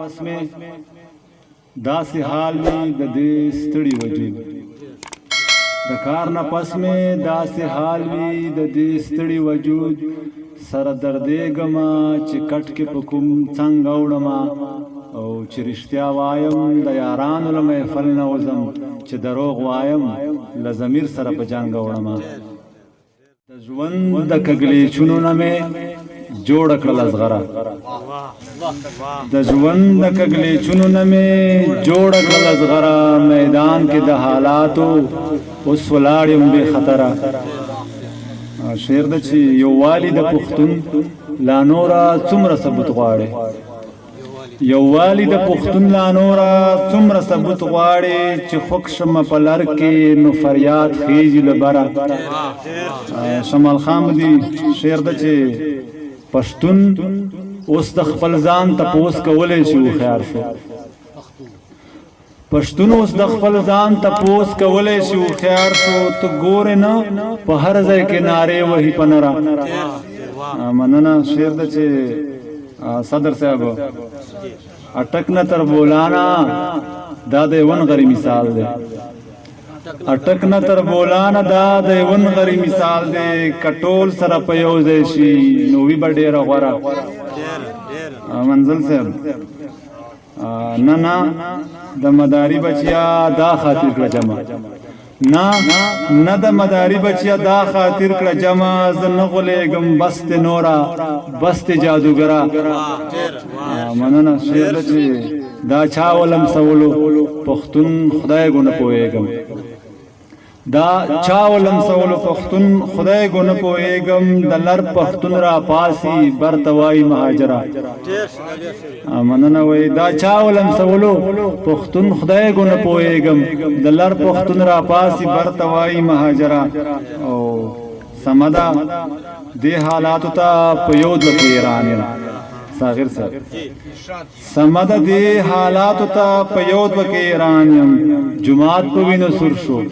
پس میں داسې حال وي د دې ستړي وجود د کار نه پس مې داسې حال وي د دې ستړي وجود سره دردېږمه چې کټ کې په کوم څنګ اوړمه او چې رښتیا وایم د یارانو له محفل نه وځم چې دروغ وایم له ضمیر سره په جنګ اوړمه د ژوند د کږلېچونو نه مې جوړه کړله زغره د ژوند د کږلېچونو نه مې جوړه کړله زغره میدان کې د حالاتو اوس ولاړ یم بې خطره شعر ده چې یووالي د پښتون لا نوره څومره ثبوت غواړي یووالي د پښتون لا نوره څومره ثبوت غواړي چې خوږ شمه په لر کې نو فریاد خیږي له بره شمال خان دي شعر ده چې پښتون اوس د خپل ځان تپوس کولی شي هوښیار شو پښتون اوس د خپل ځان تپوس کولی شي هوښیار شو ته ګورې نه په هر ځای کې نارې وهي په نره مننه شعر ده چې صدر صاحب اټک نه تر بولانا دا د یون غری مثال دی اټک نه تر بولانا دا د یون غری مثال دی کټول سره په یو ځای شي نو وي به ډېره غوره منزل صاحب نه نه د مداري بچیا دا خاطر کړه جمع نه د مداري بچیا دا خاطر کړه جمع زه نه غولېږم بس د نوره بس د جادوګره مننه شعر ده چې دا چا ولم سولو پښتون خدای ګو نه پوهېږم دا چا ولم سولو پښتون خدای ګو نه پوهېږم د لر پښتون را پاسي برته وایي مهاجره مننه وایي دا چا ولم سولو پښتون خدای ګو نه پوهېږم د لر پښتون را پاسي برته وایي مهاجره او سمه ده دې حالاتو ته په یو دوه کې ایران یم ساغر صاحب سمه ده دې حالاتو ته په یو دوه کې ایران یم جماعت په وینو سور شو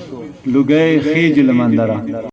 لوګی خیج لمندره